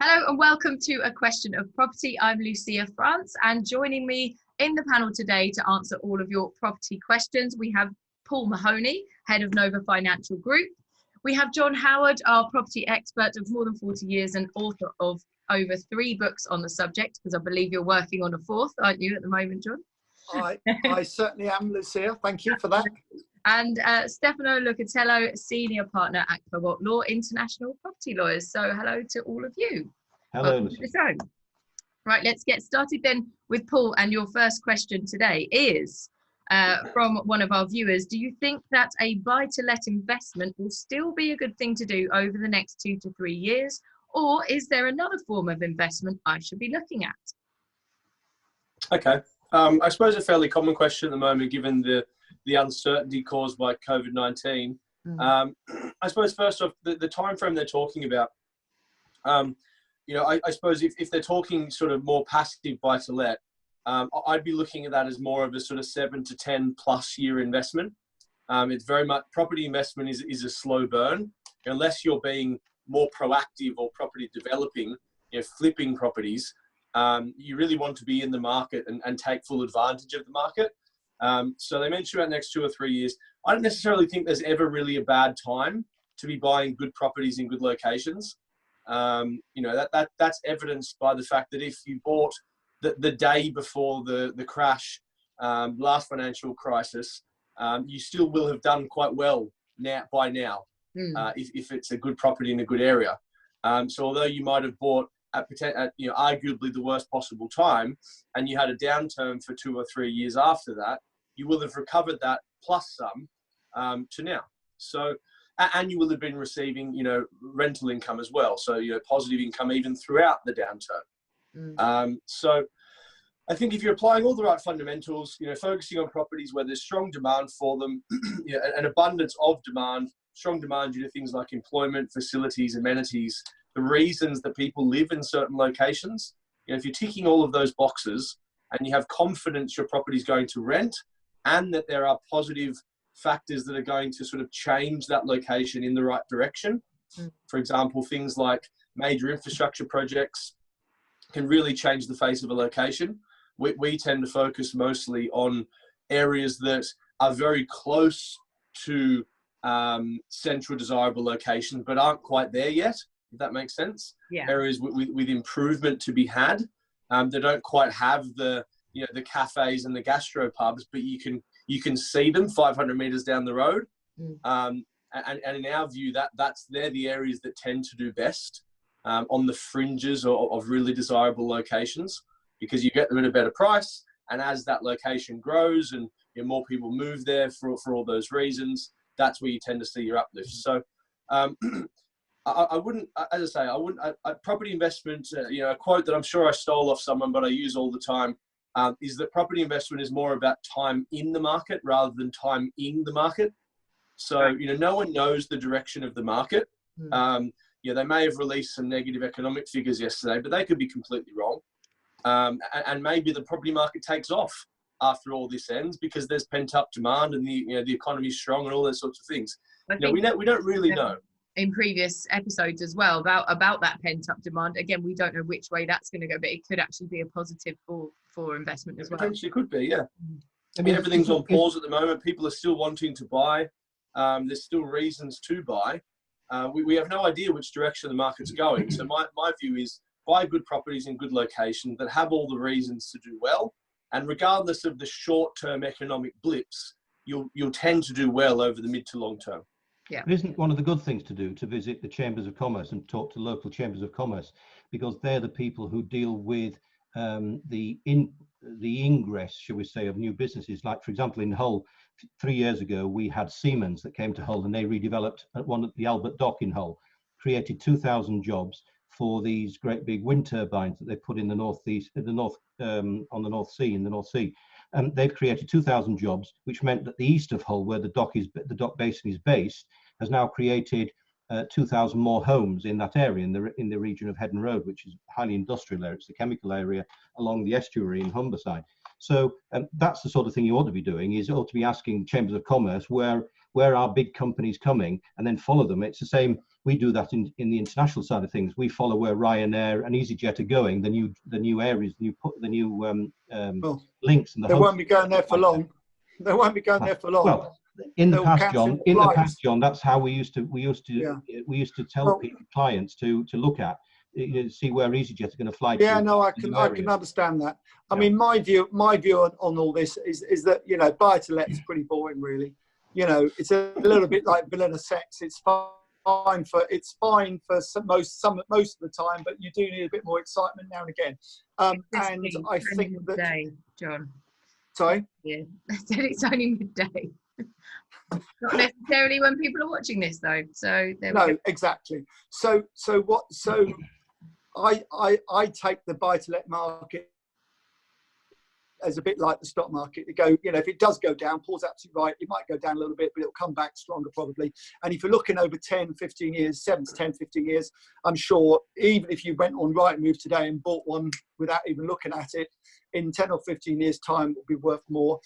Hello and welcome to A Question of Property. I'm Lucia France, and joining me in the panel today to answer all of your property questions, we have Paul Mahoney, Head of Nova Financial Group. We have John Howard, our property expert of more than 40 years and author of over 3 books on the subject, because I believe you're working on a 4th, aren't you, at the moment, John? I certainly am, Lucia. Thank you for that. And Stefano Lucatello, Senior Partner at Cobalt Law, International Property Lawyers. So hello to all of you. Hello. Welcome to the show. Right, let's get started then with Paul. And your first question today is from one of our viewers. Do you think that a buy-to-let investment will still be a good thing to do over the next 2 to 3 years? Or is there another form of investment I should be looking at? Okay. I suppose a fairly common question at the moment, given the uncertainty caused by COVID-19. I suppose first off, the time frame they're talking about, I suppose if they're talking sort of more passive buy-to-let, I'd be looking at that as more of a sort of 7 to 10 plus year investment. It's very much, property investment is a slow burn. Unless you're being more proactive or property developing, flipping properties, you really want to be in the market and take full advantage of the market. So they mentioned about the next 2 or 3 years. I don't necessarily think there's ever really a bad time to be buying good properties in good locations. That's evidenced by the fact that if you bought the day before the crash, last financial crisis, you still will have done quite well by now, if it's a good property in a good area. So although you might have bought at arguably the worst possible time, and you had a downturn for 2 or 3 years after that, you will have recovered that plus some to now. So, and you will have been receiving, rental income as well. So, positive income even throughout the downturn. So I think if you're applying all the right fundamentals, focusing on properties where there's strong demand for them, an abundance of demand, strong demand due to things like employment, facilities, amenities, the reasons that people live in certain locations. If you're ticking all of those boxes and you have confidence your property is going to rent and that there are positive factors that are going to sort of change that location in the right direction. For example, things like major infrastructure projects can really change the face of a location. We tend to focus mostly on areas that are very close to central desirable locations, but aren't quite there yet, if that makes sense. Yeah. Areas with improvement to be had. They don't quite have the cafes and the gastro pubs, but you can see them 500 meters down the road. And in our view, they're the areas that tend to do best on the fringes of really desirable locations, because you get them at a better price. And as that location grows and more people move there for all those reasons, that's where you tend to see your uplift. So I wouldn't, as I say, property investment, a quote that I'm sure I stole off someone, but I use all the time, is that property investment is more about time in the market rather than time in the market. So, no one knows the direction of the market. They may have released some negative economic figures yesterday, but they could be completely wrong. And maybe the property market takes off after all this ends because there's pent up demand and the economy's strong and all those sorts of things. We don't really know. In previous episodes as well about that pent-up demand. Again, we don't know which way that's going to go, but it could actually be a positive for investment as well. Potentially could be, yeah. I mean, everything's on pause at the moment. People are still wanting to buy. There's still reasons to buy. We have no idea which direction the market's going. So my view is buy good properties in good locations that have all the reasons to do well. And regardless of the short-term economic blips, you'll tend to do well over the mid to long term. Yeah. But isn't one of the good things to do to visit the chambers of commerce and talk to local chambers of commerce, because they're the people who deal with the ingress, shall we say, of new businesses. Like, for example, in Hull, 3 years ago, we had Siemens that came to Hull, and they redeveloped one at the Albert Dock in Hull, created 2,000 jobs for these great big wind turbines that they put in the northeast, on the North Sea, in the North Sea. They've created 2,000 jobs, which meant that the east of Hull, where the dock basin is based, has now created 2,000 more homes in that area, in the region of Headon Road, which is a highly industrial area. It's the chemical area along the estuary in Humberside. So that's the sort of thing you ought to be doing, is you ought to be asking chambers of commerce where are big companies coming, and then follow them. It's the same We do that in the international side of things. We follow where Ryanair and EasyJet are going, the new areas, the new links. And they won't be going there for long. They won't be going there for long. Well, in the past, John, that's how we used to tell clients to look at, see where EasyJet are going to fly. Yeah, no, I can understand that. I mean, my view on all this is that, you know, buy to let is pretty boring, really. You know, it's a little bit like vanilla sex. It's fine for most of the time, but you do need a bit more excitement now and again. And I think that midday, John. Sorry. Yeah, I said it's only midday. Not necessarily when people are watching this, though. So no, exactly. So I take the buy-to-let market as a bit like the stock market. To go, you know, if it does go down, Paul's absolutely right. It might go down a little bit, but it'll come back stronger probably. And if you're looking over 10, 15 years, 7 to 10, 15 years, I'm sure even if you went on Rightmove today and bought one without even looking at it, in 10 or 15 years' time, it will be worth more.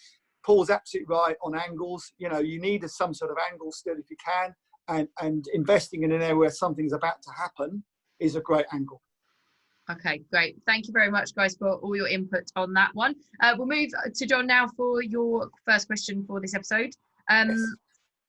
Paul's absolutely right on angles. You know, you need some sort of angle still if you can, and investing in an area where something's about to happen is a great angle. Okay, great. Thank you very much, guys, for all your input on that one. We'll move to John now for your first question for this episode. Yes.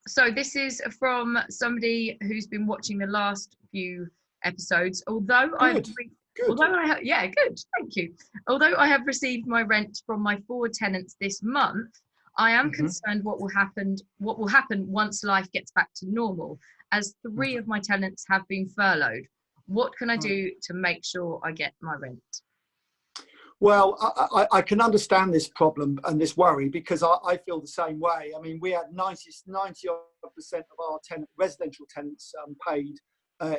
So this is from somebody who's been watching the last few episodes. Although Good. Good. Thank you. Although I have received my rent from my 4 tenants this month, I am concerned what will happen once life gets back to normal, as 3 of my tenants have been furloughed. What can I do to make sure I get my rent? Well, I can understand this problem and this worry, because I feel the same way. I mean, we had 90% of our residential tenants paid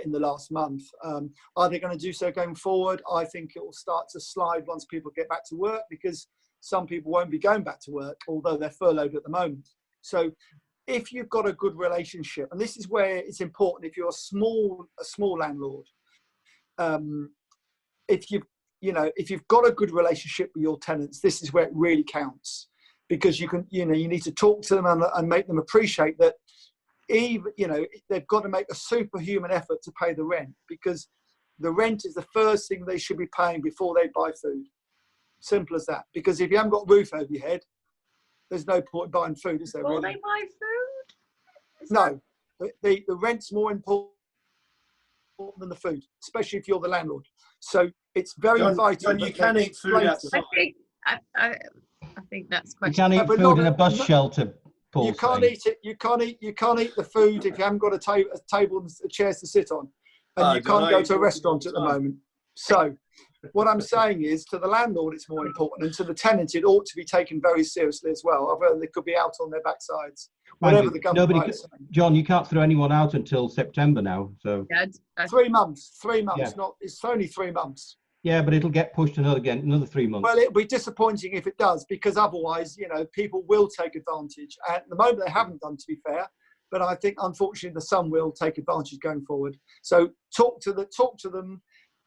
in the last month. Are they going to do so going forward? I think it will start to slide once people get back to work, because some people won't be going back to work, although they're furloughed at the moment. So if you've got a good relationship, and this is where it's important, if you're a small landlord, if you've got a good relationship with your tenants, this is where it really counts, because you need to talk to them and make them appreciate that they've got to make a superhuman effort to pay the rent, because the rent is the first thing they should be paying before they buy food. Simple as that. Because if you haven't got a roof over your head, there's no point buying food, is there? Will really? they buy food? No, the rent's more important than the food, especially if you're the landlord. So it's very vital. John, you can eat food outside. I think that's You question. can't eat food in a bus shelter, Paul. You can't eat it. You can't eat the food if you haven't got a table and chairs to sit on, and you can't go to a restaurant at the moment. So what I'm saying is, to the landlord, it's more important, and to the tenant, it ought to be taken very seriously as well. Otherwise, they could be out on their backsides. Whatever the government is saying. John, you can't throw anyone out until September now. So 3 months. Yeah. It's only 3 months. Yeah, but it'll get pushed another 3 months. Well, it'll be disappointing if it does, because otherwise, people will take advantage. At the moment, they haven't done, to be fair, but I think unfortunately some will take advantage going forward. So talk to them,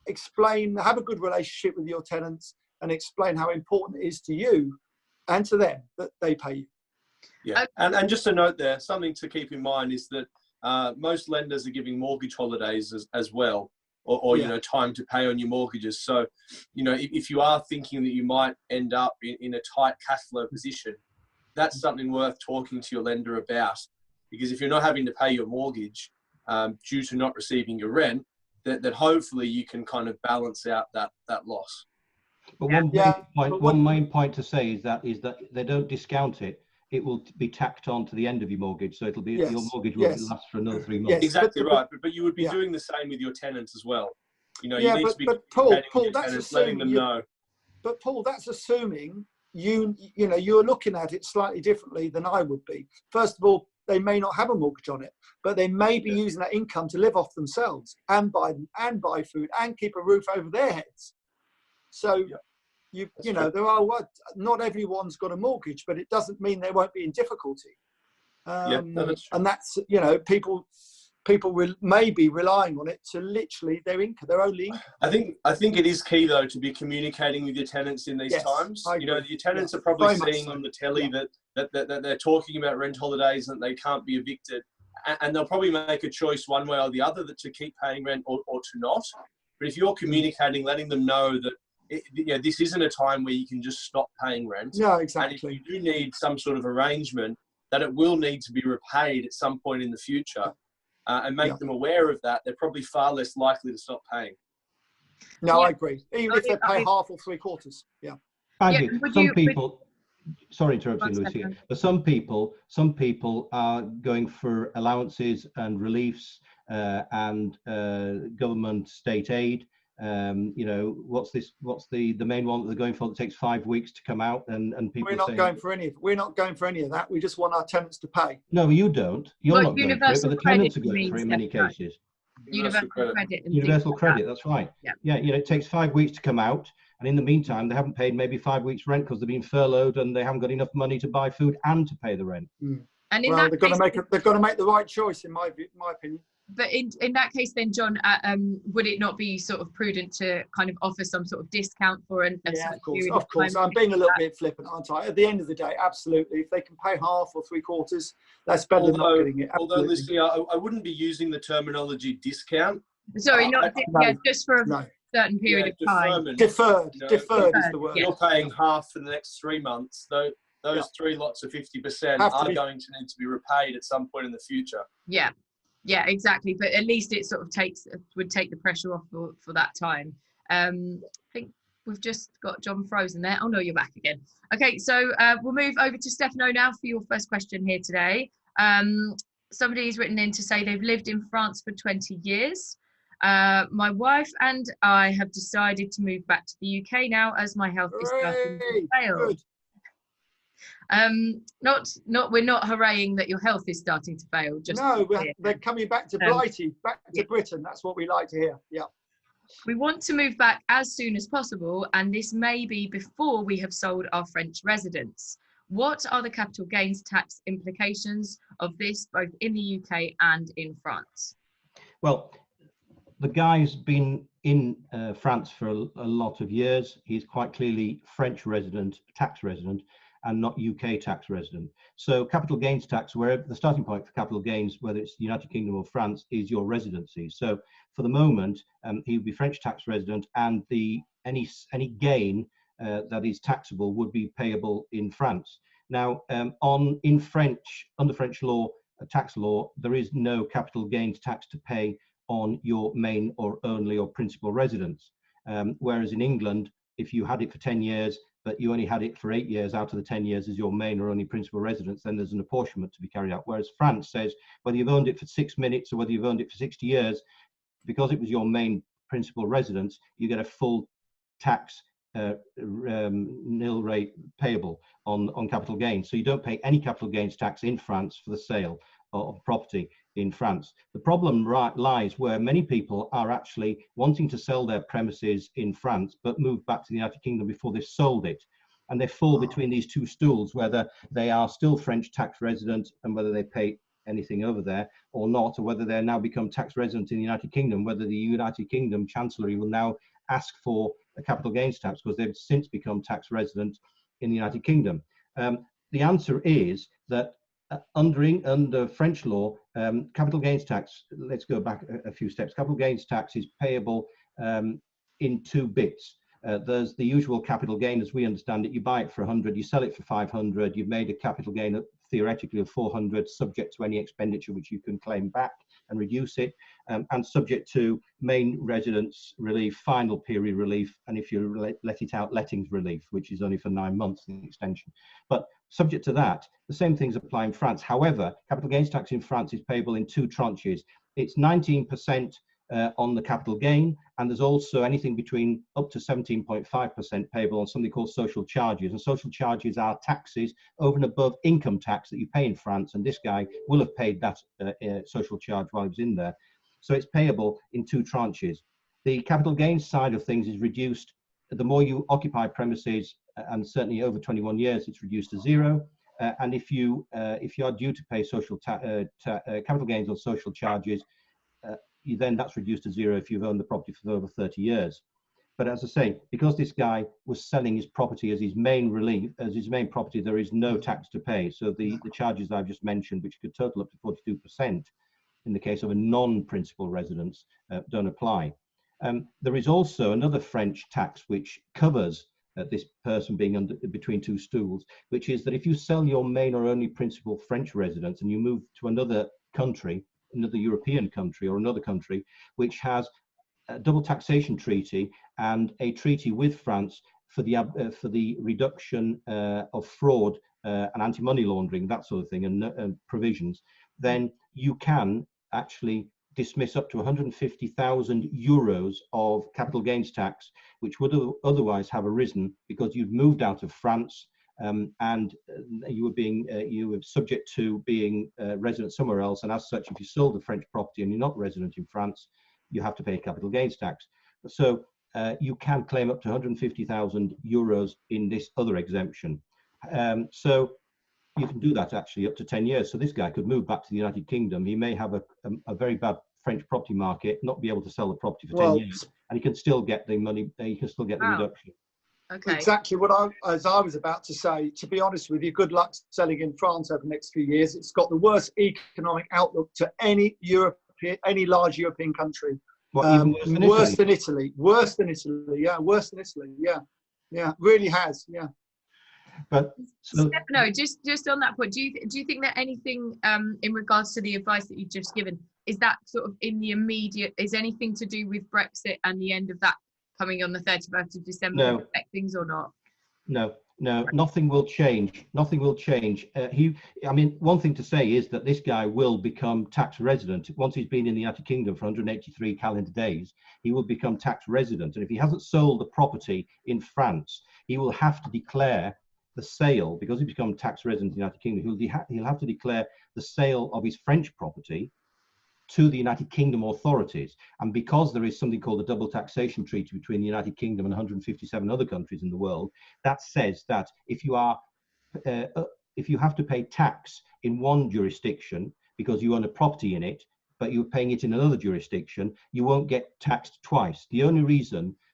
explain, have a good relationship with your tenants, and explain how important it is to you and to them that they pay you. Yeah, and just a note there, something to keep in mind is that most lenders are giving mortgage holidays as well, or time to pay on your mortgages. So, if you are thinking that you might end up in a tight cash flow position, that's something worth talking to your lender about. Because if you're not having to pay your mortgage due to not receiving your rent, that hopefully you can kind of balance out that loss. But one main point to say is that they don't discount it. It will be tacked on to the end of your mortgage, so it'll be your mortgage will last for another 3 months. Yes, exactly right, but you would be doing the same with your tenants as well. You need to be Paul, tenants, letting them know. But Paul, that's assuming you're looking at it slightly differently than I would be. First of all, they may not have a mortgage on it, but they may be using that income to live off themselves and buy food and keep a roof over their heads. So. Not everyone's got a mortgage, but it doesn't mean they won't be in difficulty. And that's people may be relying on it to literally their income, their only income. I think it is key though to be communicating with your tenants in these times. Your tenants are probably seeing on the telly that they're talking about rent holidays and they can't be evicted. and they'll probably make a choice one way or the other that to keep paying rent or to not. But if you're communicating, letting them know that this isn't a time where you can just stop paying rent. No, exactly. And if you do need some sort of arrangement, that it will need to be repaid at some point in the future, and make them aware of that, they're probably far less likely to stop paying. No, I agree. Even if they pay half or three quarters. Yeah. Some people, sorry interrupting Lucia, but some people are going for allowances and reliefs and government state aid. What's the main one that they're going for that takes 5 weeks to come out, and people we're not going for any of that. We just want our tenants to pay. No, you don't. You're not going for it, but the tenants are going for it in many cases. Universal credit. Universal credit, that's right. Yeah, it takes 5 weeks to come out, and in the meantime they haven't paid maybe 5 weeks rent because they've been furloughed and they haven't got enough money to buy food and to pay the rent. And they've got to make the right choice, in my opinion. But in that case then, John, would it not be sort of prudent to kind of offer some sort of discount for of course. I'm being a little bit flippant, aren't I? At the end of the day, absolutely. If they can pay half or three quarters, that's better than not getting it. Absolutely. Although, Lucia, I wouldn't be using the terminology discount. Sorry, just for a certain period of time. Deferred is the word. You're paying half for the next 3 months. Those 3 lots of 50% are going to need to be repaid at some point in the future. Yeah, exactly. But at least it sort of would take the pressure off for that time. I think we've just got John frozen there. Oh no, you're back again. Okay, so we'll move over to Stefano now for your first question here today. Somebody's written in to say they've lived in France for 20 years. My wife and I have decided to move back to the UK now as my health is starting to fail. Good. We're not hurraying that your health is starting to fail. They're coming back to Blighty, back to Britain. That's what we like to hear. Yeah. We want to move back as soon as possible, and this may be before we have sold our French residence. What are the capital gains tax implications of this, both in the UK and in France? Well, the guy's been in France for a lot of years. He's quite clearly French resident, tax resident, and not UK tax resident. So capital gains tax, where the starting point for capital gains, whether it's the United Kingdom or France, is your residency. So for the moment, he would be French tax resident, and any gain that is taxable would be payable in France. Now, under French law, tax law, there is no capital gains tax to pay on your main or only or principal residence. Whereas in England, if you had it for 10 years, but you only had it for 8 years out of the 10 years as your main or only principal residence, then there's an apportionment to be carried out. Whereas France says, whether you've owned it for 6 minutes or whether you've owned it for 60 years, because it was your main principal residence, you get a full tax nil rate payable on capital gains. So you don't pay any capital gains tax in France for the sale of property in France. The problem lies where many people are actually wanting to sell their premises in France but move back to the United Kingdom before they've sold it, and they fall between these two stools, whether they are still French tax resident and whether they pay anything over there or not, or whether they're now become tax resident in the United Kingdom, whether the United Kingdom Chancellery will now ask for a capital gains tax because they've since become tax resident in the United Kingdom. The answer is that under French law, capital gains tax, let's go back a few steps. Capital gains tax is payable in 2 bits. There's the usual capital gain as we understand it. You buy it for 100, you sell it for 500, you've made a capital gain theoretically of 400, subject to any expenditure which you can claim back and reduce it, and subject to main residence relief, final period relief, and if you let it out, lettings relief, which is only for 9 months in extension. But subject to that, the same things apply in France. However, capital gains tax in France is payable in 2 tranches. It's 19% on the capital gain, and there's also anything between up to 17.5% payable on something called social charges. And social charges are taxes over and above income tax that you pay in France, and this guy will have paid that social charge while he was in there. So it's payable in 2 tranches. The capital gains side of things is reduced. The more you occupy premises, and certainly over 21 years, it's reduced to 0. And if you are due to pay capital gains on social charges, that's reduced to 0 if you've owned the property for over 30 years. But as I say, because this guy was selling his property as his main property, there is no tax to pay. So the charges I've just mentioned, which could total up to 42% in the case of a non-principal residence, don't apply. There is also another French tax which covers this person being between two stools, which is that if you sell your main or only principal French residence and you move to another country, another European country or another country which has a double taxation treaty and a treaty with France for the reduction of fraud and anti-money laundering, that sort of thing, and provisions, then you can actually dismiss up to 150,000 euros of capital gains tax, which would otherwise have arisen because you've moved out of France and you were subject to being resident somewhere else. And as such, if you sold the French property and you're not resident in France, you have to pay capital gains tax. So you can claim up to 150,000 euros in this other exemption. So you can do that actually up to 10 years. So this guy could move back to the United Kingdom. He may have a very bad French property market, not be able to sell the property for 10 years, and he can still get the money, he can still get the reduction. Okay. Exactly what I was about to say. To be honest with you, good luck selling in France over the next few years. It's got the worst economic outlook to any large European country. What, even worse than Italy? Worse than Italy, yeah. Worse than Italy, yeah. Yeah, really has, yeah. But so, Stefano, just on that point, do you think that anything in regards to the advice that you've just given, is that sort of in the immediate, is anything to do with Brexit and the end of that coming on the 31st of December no. affect things or not? No, nothing will change. Nothing will change. I mean, one thing to say is that this guy will become tax resident. Once he's been in the United Kingdom for 183 calendar days, he will become tax resident. And if he hasn't sold the property in France, he will have to declare the sale, because he becomes tax resident in the United Kingdom, he'll have to declare the sale of his French property to the United Kingdom authorities. And because there is something called the double taxation treaty between the United Kingdom and 157 other countries in the world, that says that if you have to pay tax in one jurisdiction because you own a property in it, but you're paying it in another jurisdiction, you won't get taxed twice. The only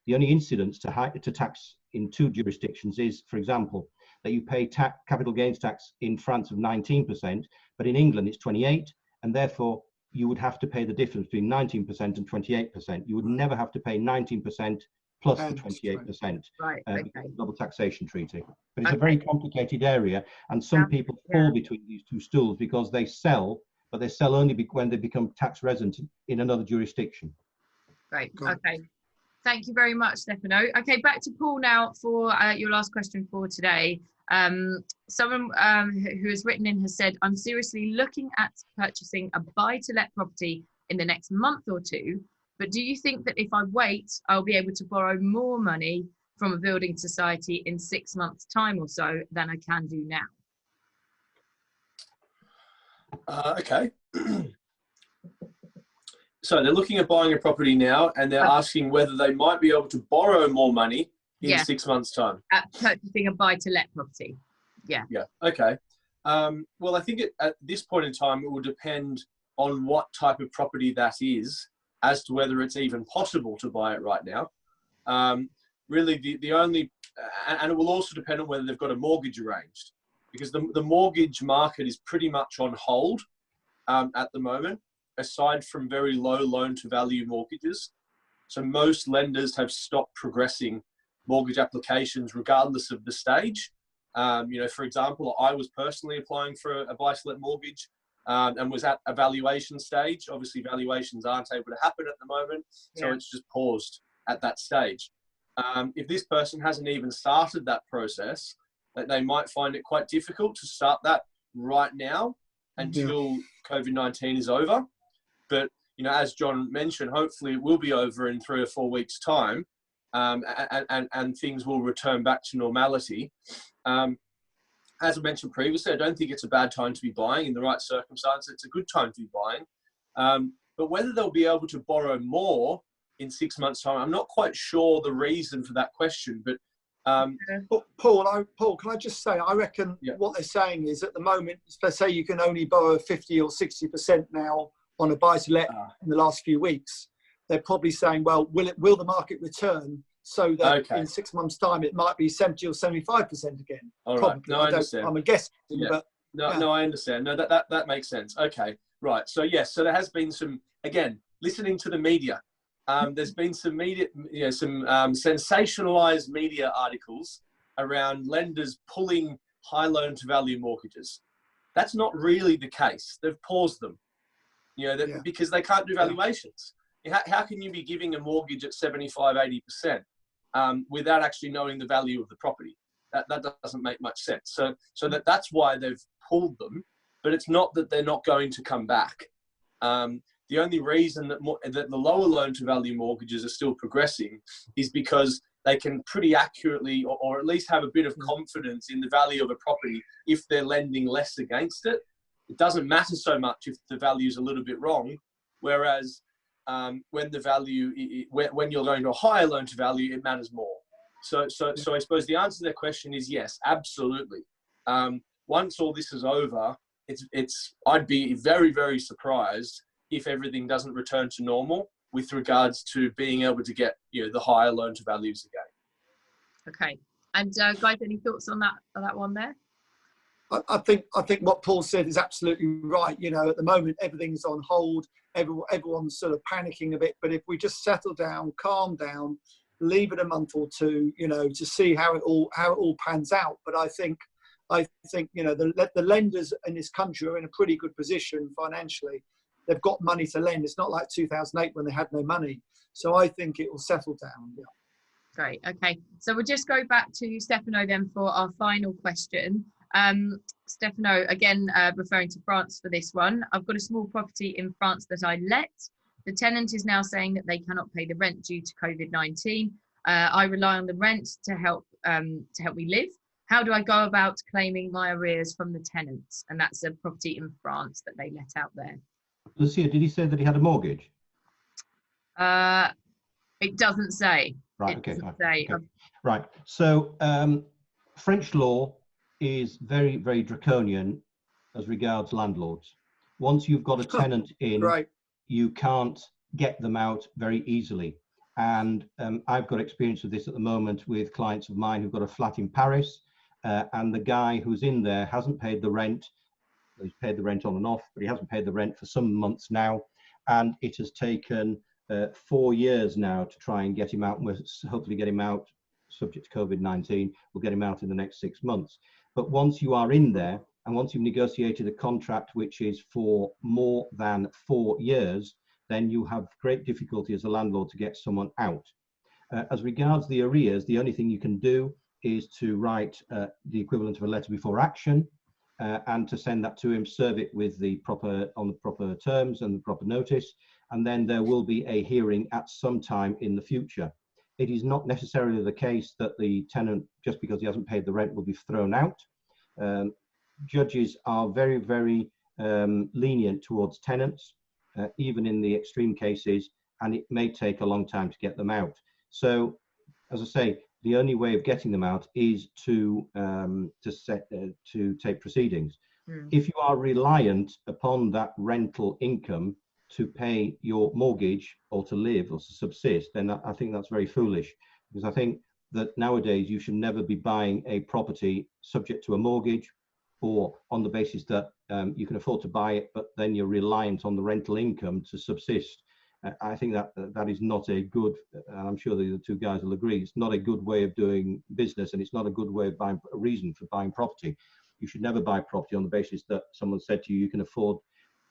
incidence to tax in two jurisdictions is, for example, that you pay capital gains tax in France of 19%, but in England it's 28%, and therefore you would have to pay the difference between 19% and 28%. You would never have to pay 19% plus the 28%. Right, okay. Double taxation treaty. But it's a very complicated area, and some people fall between these two stools because they sell, but they sell only when they become tax resident in another jurisdiction. Great, okay. Thank you very much, Stefano. Okay, back to Paul now for your last question for today. Someone who has written in has said, I'm seriously looking at purchasing a buy-to-let property in the next month or two, but do you think that if I wait, I'll be able to borrow more money from a building society in 6 months' time or so than I can do now? Okay. So they're looking at buying a property now, and they're asking whether they might be able to borrow more money in 6 months' time. Purchasing a buy-to-let property. Yeah. Yeah. Okay. Well, I think at this point in time, it will depend on what type of property that is as to whether it's even possible to buy it right now. Really, the only, and it will also depend on whether they've got a mortgage arranged, because the mortgage market is pretty much on hold at the moment, aside from very low loan-to-value mortgages. So most lenders have stopped progressing mortgage applications regardless of the stage. For example, I was personally applying for a buy-to-let mortgage and was at a valuation stage. Obviously, valuations aren't able to happen at the moment, so it's just paused at that stage. If this person hasn't even started that process, they might find it quite difficult to start that right now until COVID-19 is over. But, as John mentioned, hopefully it will be over in 3 or 4 weeks' time, and things will return back to normality. As I mentioned previously, I don't think it's a bad time to be buying. In the right circumstances, it's a good time to be buying. But whether they'll be able to borrow more in 6 months' time, I'm not quite sure the reason for that question. But Paul, can I just say, I reckon what they're saying is at the moment, let's say you can only borrow 50 or 60% now on a buy-to-let in the last few weeks. They're probably saying, well, will the market return so that in 6 months' time it might be 70 or 75% again. All right. Probably. No, I understand. I'm a guess, Yeah. but no, I understand. No, that makes sense. Okay, right. So yes, so there has been some, again, listening to the media. There's been some media, some sensationalized media articles around lenders pulling high loan to value mortgages. That's not really the case. They've paused them, because they can't do valuations. How can you be giving a mortgage at 75, 80% without actually knowing the value of the property? That doesn't make much sense. So that's why they've pulled them, but it's not that they're not going to come back. The only reason that the lower loan to value mortgages are still progressing is because they can pretty accurately, or at least have a bit of confidence in the value of a property if they're lending less against it. It doesn't matter so much if the value is a little bit wrong, whereas when the value, when you're going to a higher loan to value, it matters more. So I suppose the answer to that question is yes, absolutely. Once all this is over, I'd be very, very surprised if everything doesn't return to normal with regards to being able to get the higher loan to values again. Okay, and guys, any thoughts on that one there? I think what Paul said is absolutely right. At the moment everything's on hold. Everyone's sort of panicking a bit. But if we just settle down, calm down, leave it a month or two, to see how it all pans out. But I think the lenders in this country are in a pretty good position financially. They've got money to lend. It's not like 2008 when they had no money. So I think it will settle down. Yeah. Great. Okay. So we'll just go back to Stefano then for our final question. Stefano, again, referring to France for this one. I've got a small property in France that I let. The tenant is now saying that they cannot pay the rent due to COVID-19. I rely on the rent to help me live. How do I go about claiming my arrears from the tenants? And that's a property in France that they let out there. Lucia, did he say that he had a mortgage? It doesn't say. Right. Okay. Okay. Right. So French law is very, very draconian as regards landlords. Once you've got a tenant in, right, you can't get them out very easily. And I've got experience of this at the moment with clients of mine who've got a flat in Paris, and the guy who's in there hasn't paid the rent. He's paid the rent on and off, but he hasn't paid the rent for some months now. And it has taken 4 years now to try and get him out. We'll hopefully get him out, subject to COVID-19. We'll get him out in the next 6 months. But once you are in there, and once you've negotiated a contract which is for more than 4 years, then you have great difficulty as a landlord to get someone out. As regards the arrears, the only thing you can do is to write the equivalent of a letter before action, and to send that to him, serve it with the proper terms and the proper notice, and then there will be a hearing at some time in the future. It is not necessarily the case that the tenant, just because he hasn't paid the rent, will be thrown out. Judges are very, very lenient towards tenants, even in the extreme cases, and it may take a long time to get them out. So, as I say, the only way of getting them out is to take proceedings. If you are reliant upon that rental income to pay your mortgage or to live or to subsist, then I think that's very foolish, because I think that nowadays you should never be buying a property subject to a mortgage or on the basis that you can afford to buy it, but then you're reliant on the rental income to subsist. I think that is not a good, and I'm sure the two guys will agree, it's not a good way of doing business, and it's not a good way of buying, a reason for buying property. You should never buy property on the basis that someone said to you, you can afford,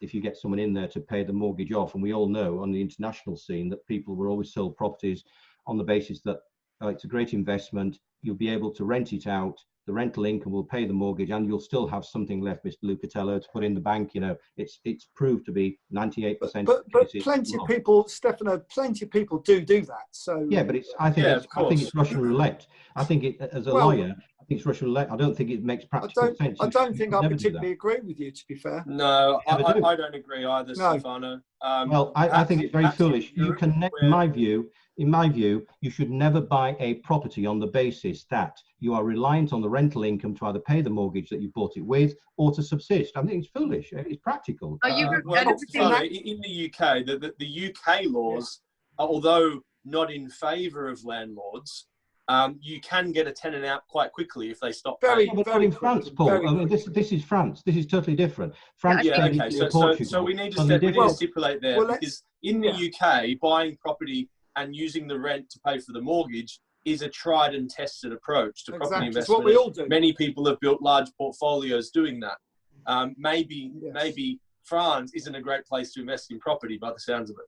if you get someone in there, to pay the mortgage off. And we all know on the international scene that people were always sold properties on the basis that it's a great investment, you'll be able to rent it out, the rental income will pay the mortgage, and you'll still have something left, Mr. Lucatello, to put in the bank. It's proved to be 98%. But plenty of people, Stefano, plenty of people do that. So yeah, but I think it's Russian roulette. I think as a lawyer, I think it's Russian roulette. I don't think it makes practical sense. I don't think I particularly agree with you, to be fair. No, I don't agree either, no. Stefano. Well, I think it's very foolish. You can, in my view, you should never buy a property on the basis that you are reliant on the rental income to either pay the mortgage that you bought it with or to subsist. I think it's foolish. It's practical. Stefano, in the UK, the UK laws, although not in favour of landlords, you can get a tenant out quite quickly if they stop Very, paying. But very in France, quickly, Paul, very I mean, this quickly. is France. This is totally different. France, Yeah, Spain, Okay, Italy, so and Portugal. so we need to totally different. stipulate there, Well, because in the yeah. UK, buying property and using the rent to pay for the mortgage is a tried and tested approach to property Exactly. It's investment. what we all do. Many people have built large portfolios doing that. Maybe France isn't a great place to invest in property by the sounds of it.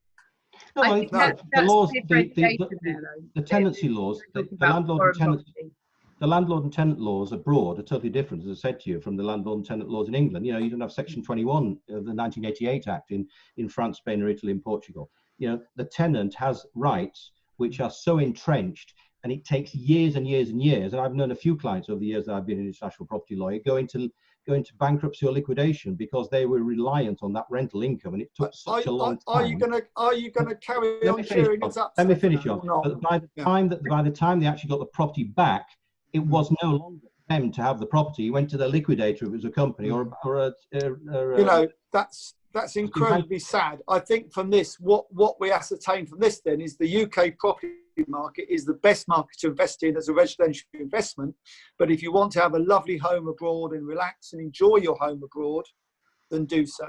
No, I think the that's laws, differentiation there, though. the tenancy laws, the Talking about landlord and foreign tenant, property. the landlord and tenant laws abroad are totally different, as I said to you, from the landlord and tenant laws in England. You know, you don't have Section 21 of the 1988 Act in France, Spain, or Italy, and Portugal. You know, the tenant has rights which are so entrenched, and it takes years and years and years. And I've known a few clients over the years that I've been an international property lawyer go into bankruptcy or liquidation because they were reliant on that rental income, and it took such a long time. Are you gonna carry on cheering us up? Let me finish off. Or not? But by the time they actually got the property back, it was no longer them to have the property. You went to the liquidator if it was a company or a you know, that's incredibly sad. I think from this, what we ascertain from this then is the UK property market is the best market to invest in as a residential investment. But if you want to have a lovely home abroad and relax and enjoy your home abroad, then do so.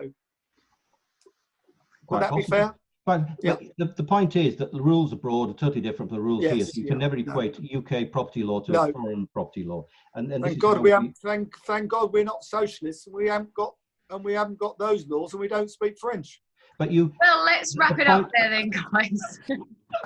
Would that be fair? But Yeah. the point is that the rules abroad are totally different from the rules here. So you can never No. equate UK property law to foreign property law. And thank God thank God we're not socialists. And we haven't got those laws, and we don't speak French. But well, let's wrap it up there then, guys.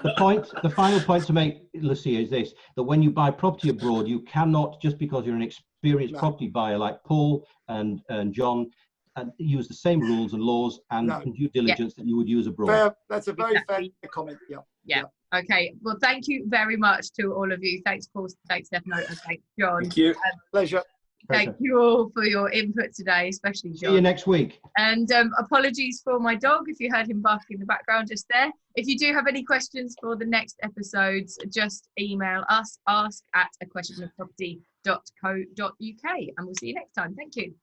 The final point to make, Lucia, is this: that when you buy property abroad, you cannot, just because you're an experienced property buyer like Paul and John, and use the same rules and laws and due diligence that you would use abroad. Fair, that's a very fair comment. Yeah. Okay. Well, thank you very much to all of you. Thanks, Paul. Thanks, Stefano. And thanks, John. Thank you. Pleasure. Thank you all for your input today, especially John. See you next week. And apologies for my dog if you heard him barking in the background just there. If you do have any questions for the next episodes, just email us, ask@aquestionofproperty.co.uk, and we'll see you next time. Thank you.